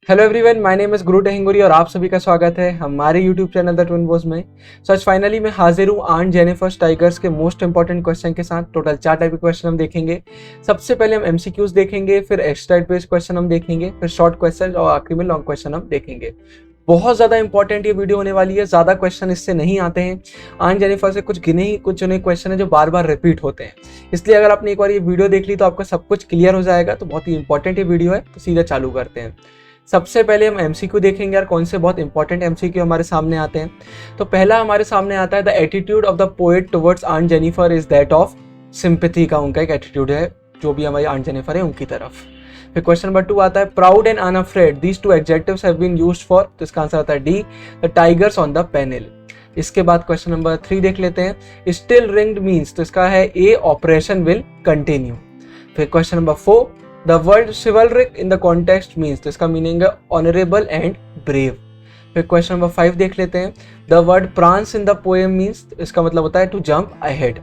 Hello everyone, my name is गुरु टेहिंगुरी और आप सभी का स्वागत है हमारे YouTube channel the twin boss में। आज फाइनली मैं हाजिर हूँ आंट जेनिफर टाइगर्स के मोस्ट इंपॉर्टेंट क्वेश्चन के साथ। टोटल 4 टाइप के क्वेश्चन हम देखेंगे। सबसे पहले हम एमसीक्यूज देखेंगे, फिर एक्सट्रैक्ट बेस्ड क्वेश्चन हम देखेंगे, फिर शॉर्ट क्वेश्चन और आखिरी में लॉन्ग क्वेश्चन हम देखेंगे। बहुत ज़्यादा इंपॉर्टेंट ये वीडियो होने वाली है। ज़्यादा क्वेश्चन इससे नहीं आते हैं। आंट जेनिफर से कुछ गिने ही कुछ चुने क्वेश्चन है जो बार बार रिपीट होते हैं, इसलिए अगर आपने एक बार ये वीडियो देख ली तो आपका सब कुछ क्लियर हो जाएगा। तो बहुत ही इंपॉर्टेंट ये वीडियो है, तो सीधा चालू करते हैं। सबसे पहले हम एमसीक्यू देखेंगे यार, कौन से बहुत इंपॉर्टेंट एमसीक्यू हमारे सामने आते हैं। तो पहला हमारे सामने आता है, the attitude of the poet towards aunt Jennifer is that of sympathy का उनका एक एटीट्यूड है जो भी हमारी आंट जेनिफर है उनकी तरफ। फिर क्वेश्चन नंबर 2 आता है, proud and unafraid these two adjectives have been used for, तो इसका आंसर आता है D, the tigers on the panel. इसके बाद क्वेश्चन नंबर 3 देख लेते हैं, स्टिल रिंग्ड मीन्स, तो इसका है ए, ऑपरेशन विल कंटिन्यू। फिर question number 4, the word chivalric in the context means, तो इसका मीनिंग है ऑनरेबल एंड ब्रेव। फिर क्वेश्चन नंबर 5 देख लेते हैं, the word prance in the poem means, इसका मतलब होता है टू जंप अहेड।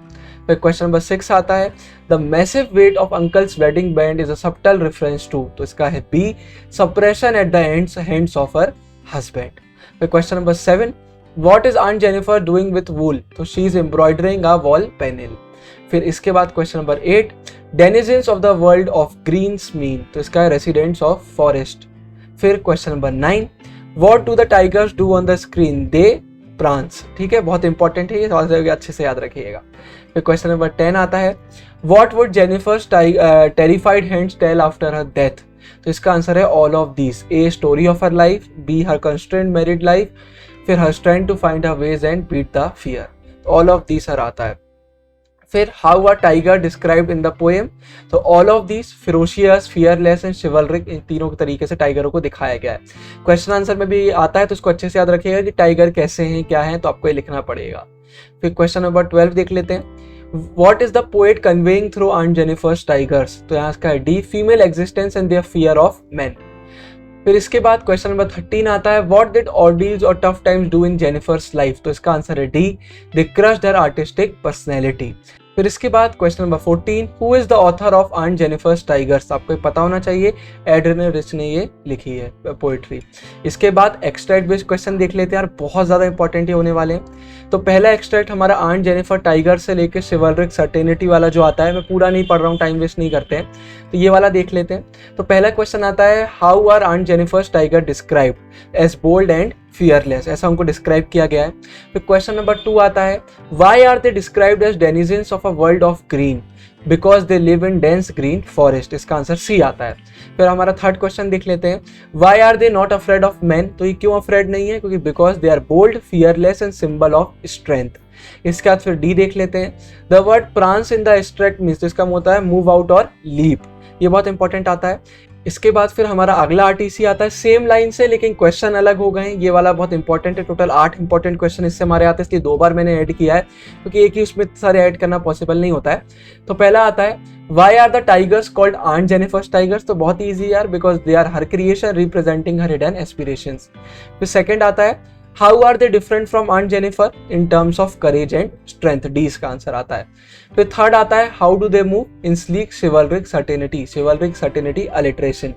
फिर क्वेश्चन नंबर 6 आता है, the massive weight of uncle's wedding band is a subtle reference to, तो इसका है B, suppression eight the hands of her husband. फिर question number 7, what is aunt Jennifer doing with wool, तो she is embroidering a wall panel. फिर इसके बाद question number 8, denizens of the world of greens mean, तो इसका है residents of forest. फिर question number 9, what do the tigers do on the screen, they prance. ठीक है, बहुत इंपॉर्टेंट है ये, अच्छे से याद रखिएगा। फिर क्वेश्चन नंबर 10 आता है, what would Jennifer's terrified hands tell after her death, तो इसका आंसर है all of these, A, story of her life, B, her constraint married life, फिर her strength to find her ways and beat the fear, all of these her आता है। फिर how a tiger described in the poem, तो all of these, ferocious, fearless and chivalric, इन तीनों तरीके से टाइगरों को दिखाया गया है। क्वेश्चन आंसर में भी आता है, तो इसको अच्छे से याद रखिएगा कि टाइगर कैसे हैं, क्या है, तो आपको ये लिखना पड़ेगा। फिर क्वेश्चन नंबर 12 देख लेते हैं, what is the poet conveying through aunt Jennifer's tigers, तो यहाँ इसका है D, female existence and their fear of man. फिर इसके बाद क्वेश्चन नंबर 13 आता है, व्हाट डिड ऑर्डील्स और tough times do in Jennifer's life, तो इसका आंसर है D, they crushed her artistic personality. फिर इसके बाद question number 14, who is the author of aunt Jennifer's tigers, आपको पता होना चाहिए, एड्रियन रिच ने ये लिखी है पोएट्री। इसके बाद एक्सट्रैक्ट बेस्ड क्वेश्चन देख लेते हैं यार, बहुत ज़्यादा इंपॉर्टेंट होने वाले हैं। तो पहला एक्सट्रैक्ट हमारा आंट जेनिफर टाइगर से लेकर शिवलरिक सर्टेनिटी वाला जो आता है, मैं पूरा नहीं पढ़ रहा हूँ, टाइम वेस्ट नहीं करते हैं, तो ये वाला देख लेते हैं। तो पहला क्वेश्चन आता है, how are aunt Jennifer's tiger described, as bold and fearless, ऐसा उनको डिस्क्राइब किया गया है। फिर क्वेश्चन नंबर 2 आता है, why are they described as denizens of a world of green, because they live in dense green forest, इसका answer C आता है। फिर हमारा थर्ड क्वेश्चन देख लेते हैं, why are they not afraid of man, तो ये क्यों अफ्रेड नहीं है, क्योंकि because they are bold, fearless and symbol of strength. इसके बाद फिर डी देख लेते हैं, the word prance in the extract means, तो इसका होता है मूव आउट और लीप, ये बहुत इंपॉर्टेंट आता है। इसके बाद फिर हमारा अगला आरटीसी आता है सेम लाइन से, लेकिन क्वेश्चन अलग हो गए हैं, ये वाला बहुत इंपॉर्टेंट है। टोटल 8 इंपॉर्टेंट क्वेश्चन इससे हमारे आते हैं, इसलिए 2 बार मैंने ऐड किया है, क्योंकि एक ही उसमें सारे ऐड करना पॉसिबल नहीं होता है। तो पहला आता है, why are the tigers called aunt Jennifer's tigers, तो बहुत ईजी यार, because they are her creation representing her hidden aspirations. फिर सेकंड आता है, how are they different from aunt Jennifer in terms of courage and strength, D इसका answer आता है। फिर थर्ड आता है, how do they move in sleek chivalric certainty alliteration.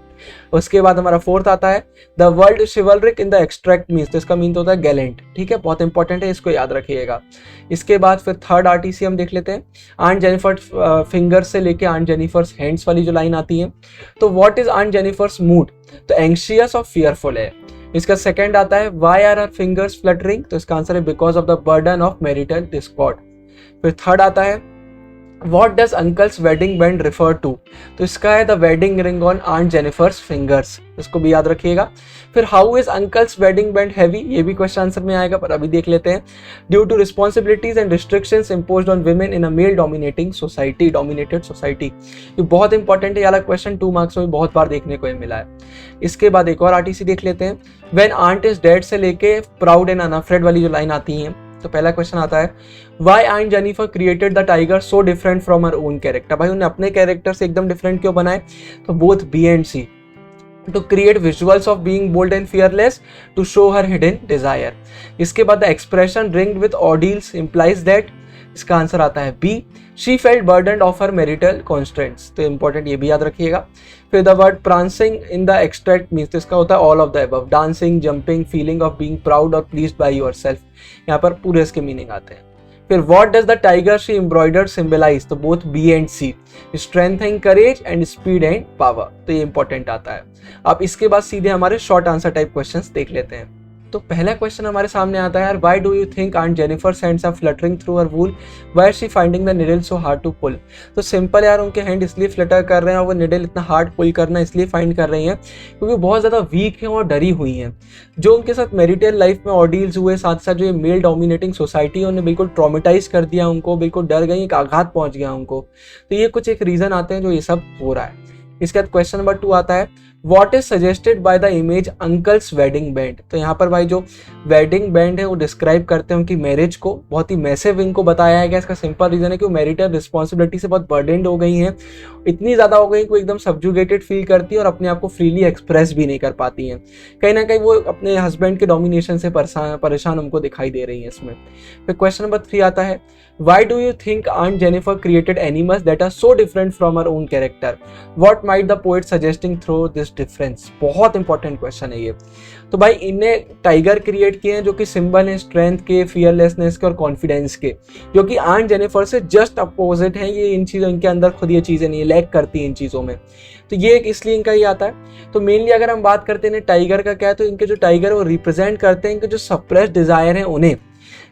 उसके बाद हमारा फोर्थ आता है, the world chivalric in the extract means, तो इसका मीन तो होता है गैलेंट। ठीक है, बहुत इंपॉर्टेंट है, इसको याद रखिएगा। इसके बाद फिर थर्ड आरटीसी हम देख लेते हैं, आंट जेनिफर फिंगर्स से लेके आंट जेनिफर्स हैंड्स वाली जो लाइन आती है, तो what is aunt Jennifer's mood, तो एंग्शियस और फियरफुल है। इसका सेकंड आता है, why are her fingers fluttering, तो इसका आंसर है because of the burden of marital discord. फिर थर्ड आता है, what does uncle's wedding band refer to, तो इसका है the wedding ring on aunt Jennifer's fingers, इसको भी याद रखिएगा। फिर how is uncle's wedding band heavy, ये भी क्वेश्चन आंसर में आएगा, पर अभी देख लेते हैं, due to responsibilities and restrictions imposed on women in a male dominated society. ये बहुत इंपॉर्टेंट है, ये वाला क्वेश्चन 2 मार्क्स में बहुत बार देखने को मिला है। इसके बाद एक और आरटीसी देख लेते हैं, व्हेन आंट इज डेड से लेके प्राउड एंड अनअफ्रेड वाली जो लाइन आती है, तो पहला क्वेश्चन आता है, why aunt Jennifer created the tiger so different from her own character, भाई उन्हें अपने कैरेक्टर से एकदम डिफरेंट क्यों बनाए, तो both B and C, to create visuals of being bold and fearless, to show her hidden desire. इसके बाद the expression ringed with ordeals implies that, इसका आंसर आता है B, she felt burden of her marital constraints, तो important ये भी याद रखिएगा। फिर the word prancing in the extract means, तो इसका होता है all of the above, dancing, jumping, feeling of being proud और प्लीज्ड बाय योरसेल्फ, यहाँ पर पूरे इसके मीनिंग आते हैं। फिर what does the tiger she embroidered symbolise, तो both B and C, strength and courage and speed and power, तो ये इंपॉर्टेंट आता है। अब इसके बाद सीधे हमारे शॉर्ट आंसर टाइप क्वेश्चंस देख लेते हैं। तो पहला क्वेश्चन हमारे सामने आता है यार, why do you think aunt Jennifer hands are fluttering through her wool, why is she finding the needle so hard to pull. तो सिंपल यार, उनके हैंड इसलिए फ्लटर कर रहे हैं और वो निडल इतना हार्ड पुल करना इसलिए फाइंड कर रही हैं क्योंकि बहुत ज़्यादा वीक हैं और डरी हुई हैं। जो उनके साथ मैरिटल लाइफ में ऑर्डील्स हुए, साथ साथ जो ये मेल डोमिनेटिंग सोसाइटी है उन्हें बिल्कुल ट्रॉमेटाइज कर दिया उनको, बिल्कुल डर गई, एक आघात पहुंच गया उनको। तो ये कुछ एक रीज़न आते हैं जो ये सब हो रहा है। इसके बाद क्वेश्चन नंबर 2 आता है, what is suggested by the image uncle's wedding band. तो यहाँ पर भाई जो वेडिंग बैंड है वो डिस्क्राइब करते हैं उनकी मैरिज को, बहुत ही मैसिव इनको बताया गया। इसका सिंपल रीजन है कि वो मैरिटल रिस्पॉन्सिबिलिटी से बहुत बर्डनड हो गई हैं, इतनी ज़्यादा हो गई कि वो एकदम सब्जुगेटेड फील करती है और अपने आप को फ्रीली एक्सप्रेस भी नहीं कर पाती हैं। कहीं ना कहीं वो अपने हस्बैंड के डोमिनेशन से परेशान हमको दिखाई दे रही है इसमें। फिर क्वेश्चन नंबर 3 आता है, Why do you think Aunt Jennifer created animals that are so different from her own character? What might the poet suggesting through this difference? बहुत इंपॉर्टेंट क्वेश्चन है ये। तो भाई इनने टाइगर क्रिएट किए हैं जो कि सिंबल हैं स्ट्रेंथ के, फियरलेसनेस के और कॉन्फिडेंस के, जो कि आंट जेनिफर से जस्ट अपोजिट हैं। ये इन चीज़ों, इनके अंदर खुद ये चीज़ें नहीं, लैक करती हैं इन चीज़ों में। तो ये एक इसलिए इनका ये आता है। तो मेनली अगर हम बात करते हैं टाइगर का क्या है, तो इनके जो टाइगर वो रिप्रेजेंट करते हैं इनके जो सप्रेस्ड डिज़ायर हैं उन्हें।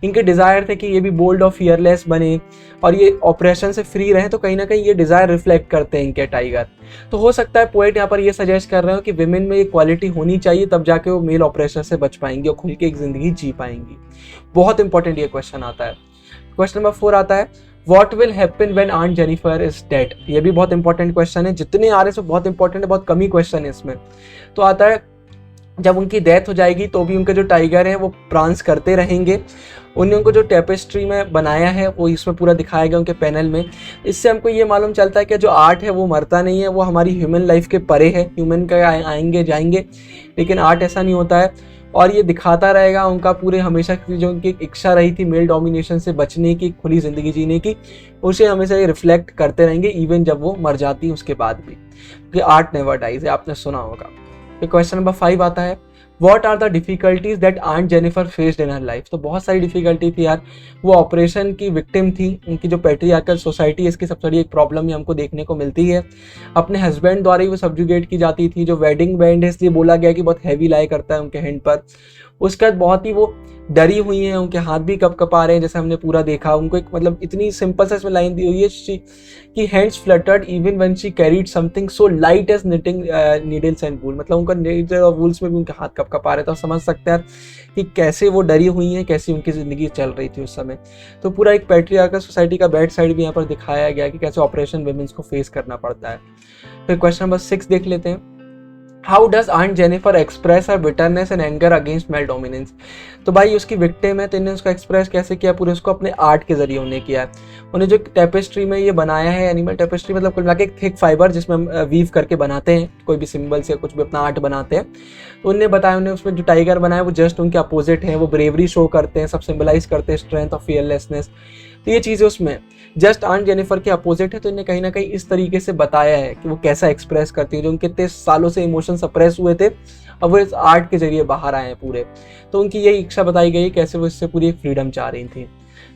इनके डिज़ायर थे कि ये भी बोल्ड और फियरलेस बने और ये ऑपरेशन से फ्री रहें, तो कहीं ना कहीं ये डिज़ायर रिफ्लेक्ट करते हैं इनके टाइगर। तो हो सकता है पोएट यहाँ पर ये सजेस्ट कर रहे हो कि विमेन में ये क्वालिटी होनी चाहिए, तब जाके वो मेल ऑपरेशन से बच पाएंगी और खुल के एक ज़िंदगी जी पाएंगी। बहुत इंपॉर्टेंट ये क्वेश्चन आता है। क्वेश्चन नंबर 4 आता है, What will happen when Aunt Jennifer is dead? ये भी बहुत इंपॉर्टेंट क्वेश्चन है, जितने आ रहे हैं सब बहुत इंपॉर्टेंट है, बहुत कम ही क्वेश्चन है इसमें। तो आता है, जब उनकी डेथ हो जाएगी तो भी उनके जो टाइगर हैं वो प्रांस करते रहेंगे। उनको जो टेपेस्ट्री में बनाया है वो इसमें पूरा दिखाया गया उनके पैनल में। इससे हमको ये मालूम चलता है कि जो आर्ट है वो मरता नहीं है, वो हमारी ह्यूमन लाइफ के परे है, ह्यूमन का आएंगे जाएंगे, लेकिन आर्ट ऐसा नहीं होता है। और ये दिखाता रहेगा उनका पूरे हमेशा की जो उनकी इच्छा रही थी मेल डोमिनेशन से बचने की, खुली ज़िंदगी जीने की, उसे हमेशा ये रिफ्लेक्ट करते रहेंगे इवन जब वो मर जाती है उसके बाद भी, क्योंकि आर्ट नेवर डाइज है, आपने सुना होगा। फिर क्वेश्चन नंबर 5 आता है, What are the difficulties that Aunt Jennifer faced in her life? तो बहुत सारी डिफिकल्टी थी यार। वो ऑपरेशन की विक्टिम थी, उनकी जो पैट्रियार्कल सोसाइटी है इसकी सबसे बड़ी एक प्रॉब्लम ही हमको देखने को मिलती है। अपने हस्बैंड द्वारा ही वो सब्जुगेट की जाती थी। जो वेडिंग बैंड है इसलिए बोला गया कि बहुत हैवी लाई करता है उनके हैंड पर। उसके बाद बहुत ही वो डरी हुई हैं, उनके हाथ भी कप कपा रहे हैं जैसे हमने पूरा देखा। उनको एक मतलब इतनी सिंपल सा इसमें लाइन दी हुई है कि hands fluttered even when she carried something so light as knitting needles and wool. मतलब उनका नीडल और वूल्स में भी उनके हाथ कप कपा रहे थे। तो समझ सकते हैं कि कैसे वो डरी हुई हैं, कैसी उनकी ज़िंदगी चल रही थी उस समय। तो पूरा एक पैट्रियार्कल सोसाइटी का बैड साइड भी यहाँ पर दिखाया गया कि कैसे ऑपरेशन वुमेन्स को फेस करना पड़ता है। फिर क्वेश्चन नंबर 6 देख लेते हैं, how does aunt Jennifer express her bitterness and anger against male dominance. तो भाई उसकी विक्टिम है तो इन्हें उसको एक्सप्रेस कैसे किया, पूरे उसको अपने आर्ट के जरिए उन्हें किया है। उन्हें जो टेपेस्ट्री में ये बनाया है, एनिमल टेपेस्ट्री मतलब कुल मिला के एक थिक फाइबर जिसमें हम वीव करके बनाते हैं कोई भी सिंबल्स या कुछ भी अपना आर्ट बनाते हैं। तो उन्हें बताया, उन्हें उसमें जो टाइगर बनाया वो जस्ट उनके अपोजिट है। वो ब्रेवरी शो करते हैं, सब सिंबलाइज करते हैं स्ट्रेंथ और फियरलेसनेस। तो ये चीज़ें उसमें जस्ट आंट जेनिफर के अपोजिट है। तो इन्हें कहीं ना कहीं इस तरीके से बताया है कि वो कैसा एक्सप्रेस करती है। जो उनके इतने सालों से इमोशन सप्रेस हुए थे अब वो इस आर्ट के जरिए बाहर आए हैं पूरे। तो उनकी यही इच्छा बताई गई कैसे वो इससे पूरी एक फ्रीडम चाह रही थी।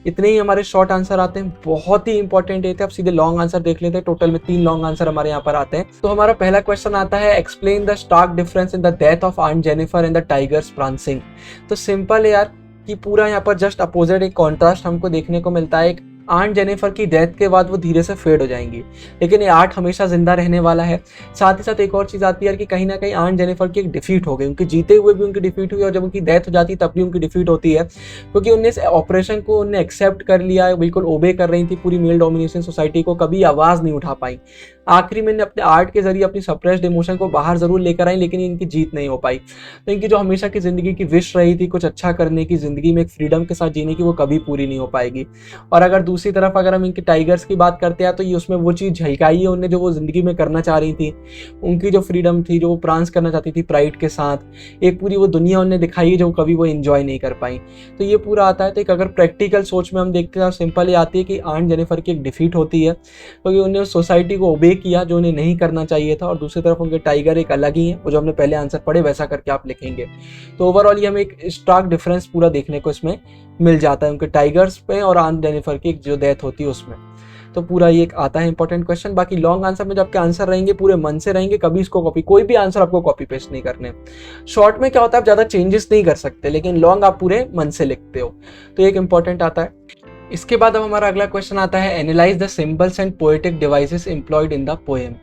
इतने ही हमारे शॉर्ट आंसर आते हैं, बहुत ही इंपॉर्टेंट ये थे। अब सीधे लॉन्ग आंसर देख लेते हैं। टोटल में 3 लॉन्ग आंसर हमारे यहाँ पर आते हैं। तो हमारा पहला क्वेश्चन आता है, explain the stark difference in the death of aunt Jennifer and the tigers prancing. तो सिंपल है यार कि पूरा यहाँ पर जस्ट अपोजिट एक कॉन्ट्रास्ट हमको देखने को मिलता है। आंट जेनिफर की डेथ के बाद वो धीरे से फेड हो जाएंगी, लेकिन ये आर्ट हमेशा जिंदा रहने वाला है। साथ ही साथ एक और चीज़ आती है कि कहीं ना कहीं आंट जेनिफर की एक डिफीट हो गई। उनके जीते हुए भी उनकी डिफीट हुई और जब उनकी डेथ हो जाती है तब भी उनकी डिफीट होती है, क्योंकि उनने इस ऑपरेशन को उन्हें एक्सेप्ट कर लिया, बिल्कुल ओबे कर रही थी पूरी मेल डोमिनेशन सोसाइटी को, कभी आवाज़ नहीं उठा पाई। आखिरी में अपने आर्ट के जरिए अपनी सप्रेस्ड इमोशन को बाहर जरूर लेकर आई, लेकिन इनकी जीत नहीं हो पाई। तो इनकी जो हमेशा की ज़िंदगी की विश रही थी कुछ अच्छा करने की, ज़िंदगी में एक फ्रीडम के साथ जीने की, वो कभी पूरी नहीं हो पाएगी। और अगर दूसरी तरफ अगर हम इनके टाइगर्स की बात करते हैं तो ये उसमें वो चीज़ झलकाई है उन्हें जो वो ज़िंदगी में करना चाह रही थी, उनकी जो फ्रीडम थी, जो वो प्रांस करना चाहती थी प्राइड के साथ, एक पूरी वो दुनिया उन्हें दिखाई है जो कभी वो एंजॉय नहीं कर पाई। तो ये पूरा आता है। तो एक अगर प्रैक्टिकल सोच में हम देखते हैं, सिंपल ये आती है कि आंट जेनिफर की एक डिफीट होती है क्योंकि उन्हें उस सोसाइटी को ओबे किया जो उन्हें नहीं करना चाहिए था, और दूसरी तरफ उनके टाइगर एक अलग ही है, वो जो हमने पहले आंसर पढ़े वैसा करके आप लिखेंगे। तो ओवरऑल ये हमें एक स्टार्क डिफरेंस पूरा देखने को इसमें मिल जाता है उनके टाइगर्स पे और आंट जेनिफर की जो डेथ होती है उसमें। तो पूरा ये एक आता है इंपॉर्टेंट क्वेश्चन। बाकी लॉन्ग आंसर में जो आपके आंसर रहेंगे पूरे मन से रहेंगे, कभी इसको कॉपी, कोई भी आंसर आपको कॉपी पेस्ट नहीं करने। शॉर्ट में क्या होता है आप ज़्यादा चेंजेस नहीं कर सकते, लेकिन लॉन्ग आप पूरे मन से लिखते हो, तो एक इंपॉर्टेंट आता है। इसके बाद अब हमारा अगला क्वेश्चन आता है analyse the symbols and poetic devices employed in the poem.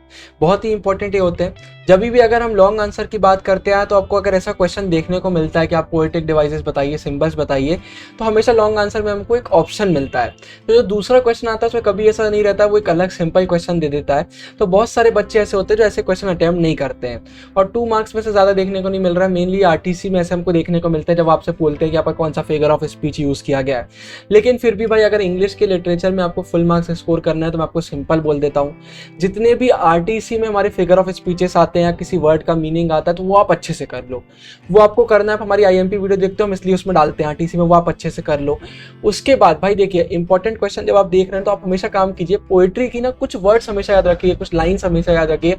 बहुत ही इंपॉर्टेंट ये होते हैं। जब भी अगर हम लॉन्ग आंसर की बात करते हैं तो आपको अगर ऐसा क्वेश्चन देखने को मिलता है कि आप पोएटिक डिवाइसेस बताइए, सिंबल्स बताइए, तो हमेशा लॉन्ग आंसर में हमको एक ऑप्शन मिलता है। तो जो दूसरा क्वेश्चन आता है उसमें कभी ऐसा नहीं रहता, वो एक अलग सिंपल क्वेश्चन दे देता है। तो बहुत सारे बच्चे ऐसे होते हैं जो ऐसे क्वेश्चन अटैम्प्ट नहीं करते हैं, और 2 मार्क्स में से ज़्यादा देखने को नहीं मिल रहा है। मेनली आरटीसी में ऐसे हमको देखने को मिलता है जब आपसे बोलते हैं कि आपका कौन सा फिगर ऑफ स्पीच यूज़ किया गया है। लेकिन फिर भी भाई अगर इंग्लिश के लिटरेचर में आपको फुल मार्क्स स्कोर करना है तो मैं आपको सिंपल बोल देता हूँ, जितने भी आरटीसी में हमारे फिगर ऑफ स्पीचेस आते हैं या किसी वर्ड का मीनिंग आता है तो वो आप अच्छे से कर लो। वो आपको करना है, आप हमारी आईएमपी वीडियो देखते हो हम इसलिए उसमें डालते हैं आरटीसी में, वो आप अच्छे से कर लो। उसके बाद भाई देखिए इंपॉर्टेंट क्वेश्चन जब आप देख रहे हैं तो आप हमेशा काम कीजिए, पोएट्री की ना कुछ वर्ड्स हमेशा याद रखिए, कुछ लाइन्स हमेशा याद रखिए,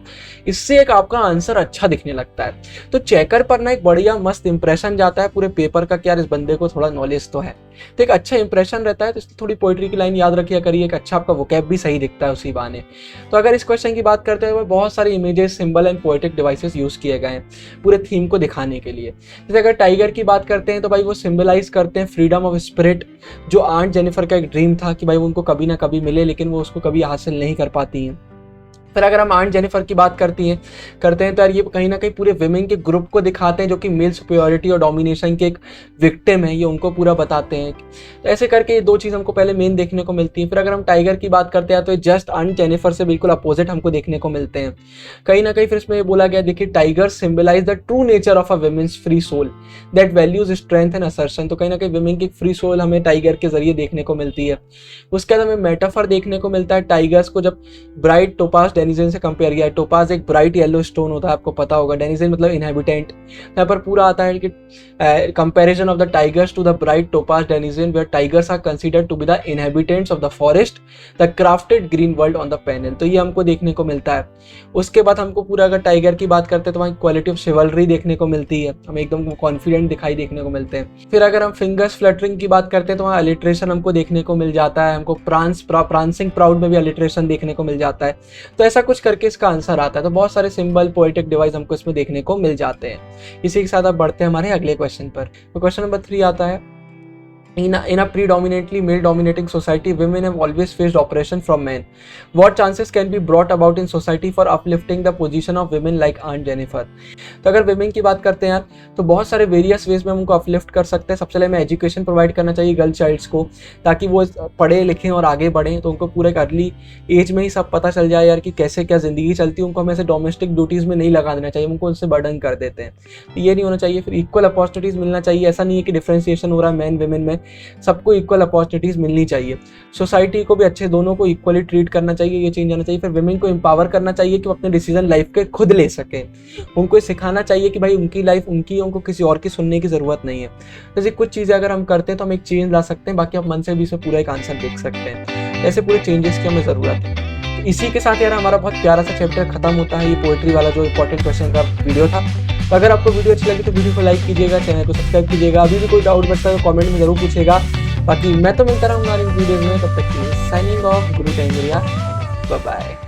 इससे एक आपका आंसर अच्छा दिखने लगता है। तो चेकर पर ना एक बढ़िया मस्त इंप्रेशन जाता है पूरे पेपर का कि यार इस बंदे को थोड़ा नॉलेज तो है, तो एक अच्छा इंप्रेशन रहता है। तो इसलिए थोड़ी पोएट्री की लाइन याद रखिए करिए, एक अच्छा आपका वोकैब भी सही दिखता है उसी बहाने। तो अगर इस क्वेश्चन की बात करते हैं बहुत सारे images, symbol and poetic devices use किए गए हैं पूरे थीम को दिखाने के लिए। जैसे अगर टाइगर की बात करते हैं तो भाई वो सिंबलाइज करते हैं फ्रीडम ऑफ स्पिरिट, जो आंट जेनिफर का एक ड्रीम था कि भाई वो उनको कभी ना कभी मिले, लेकिन वो उसको कभी हासिल नहीं कर पाती हैं। फिर अगर हम आंट जेनिफर की बात करते हैं तो यार ये कहीं ना कहीं पूरे विमेन के ग्रुप को दिखाते हैं जो कि मेल सुपीरियरिटी और डोमिनेशन के एक विक्टिम है, ये उनको पूरा बताते हैं। तो ऐसे करके ये 2 चीज़ हमको पहले मेन देखने को मिलती है। फिर अगर हम टाइगर की बात करते हैं तो ये जस्ट आंट जेनिफर से बिल्कुल अपोजिट हमको देखने को मिलते हैं कहीं ना कहीं। फिर इसमें ये बोला गया देखिए tiger symbolize the true nature of a women's free soul that values strength and assertion. तो कहीं ना कहीं विमेन की फ्री सोल हमें टाइगर के जरिए देखने को मिलती है। उसके बाद हमें मेटाफर देखने को मिलता है टाइगर्स को जब ब्राइट टोपाज डेनिजन से कंपेयर किया। टोपाज एक ब्राइट येलो स्टोन होता है, आपको पता होगा, डेनिजन मतलब इनहेबिटेंट। यहाँ पर पूरा आता है कि comparison of the tigers to the bright topaz denizen where tigers are considered to be the inhabitants of the forest the crafted green world on the panel. तो ये हमको देखने को मिलता है। उसके बाद हमको पूरा अगर टाइगर की बात करते हैं तो वहाँ क्वालिटी ऑफ शिवलरी देखने को मिलती है, हमें एकदम कॉन्फिडेंट दिखाई देखने को मिलते हैं। फिर अगर हम फिंगर्स फ्लटरिंग की बात करते हैं तो वहाँ अलिट्रेशन हमको देखने को मिल जाता है, हमको प्रांसिंग प्राउड में भी अलिट्रेशन देखने को मिल जाता है। तो ऐसा कुछ करके इसका आंसर आता है। तो बहुत सारे सिंबल, पोएटिक डिवाइस हमको इसमें देखने को मिल जाते हैं। इसी के साथ अब बढ़ते हैं हमारे अगले क्वेश्चन पर। तो क्वेश्चन नंबर 3 आता है In a predominantly male-dominating society, women have always faced oppression from men. What chances can be brought about in society for uplifting the position of women like Aunt Jennifer? तो अगर women की बात करते हैं यार तो बहुत सारे वेरियस वेज में हम उनको अपलिफ्ट कर सकते हैं। सबसे पहले हमें एजुकेशन प्रोवाइड करना चाहिए गर्ल चाइल्ड्स को, ताकि वो पढ़े लिखें और आगे बढ़ें। तो उनको पूरे अर्ली एज में ही सब पता चल जाए यार कि कैसे क्या ज़िंदगी चलती है। उनको हमें ऐसे डोमेस्टिक ड्यूटीज़ में नहीं लगा देना चाहिए, उनको उनसे बर्डन कर देते हैं, तो ये नहीं होना चाहिए। फिर इक्वल अपॉर्चुनिटीज़ मिलना चाहिए, ऐसा नहीं है कि डिफ्रेंसिएशन हो रहा है मैन वेमेन में, सबको इक्वल अपॉर्चुनिटीज़ मिलनी चाहिए। सोसाइटी को भी अच्छे, दोनों को इक्वली ट्रीट करना चाहिए, ये चेंज आना चाहिए। फिर वुमेन को एम्पावर करना चाहिए कि वो अपने डिसीजन लाइफ के खुद ले सकें। उनको सिखाना चाहिए कि भाई उनकी लाइफ उनकी, उनको किसी और की सुनने की ज़रूरत नहीं है। जैसे कुछ चीज़ें अगर हम करते हैं तो हम एक चेंज ला सकते हैं, बाकी आप मन से भी इसमें पूरा एक आंसर देख सकते हैं। ऐसे पूरे चेंजेस की हमें ज़रूरत है। तो इसी के साथ यार हमारा बहुत प्यारा सा चैप्टर खत्म होता है, ये पोएट्री वाला जो इंपॉर्टेंट क्वेश्चन का वीडियो था। तो अगर आपको वीडियो अच्छी लगी तो वीडियो को लाइक कीजिएगा, चैनल को सब्सक्राइब कीजिएगा। अभी भी कोई डाउट बचता है तो कमेंट में जरूर पूछेगा। बाकी मैं तो मिलता रहूँगा इन वीडियोज़ में, तब तक के लिए साइनिंग ऑफ, गुरु टेंगरिया, बाय बाय।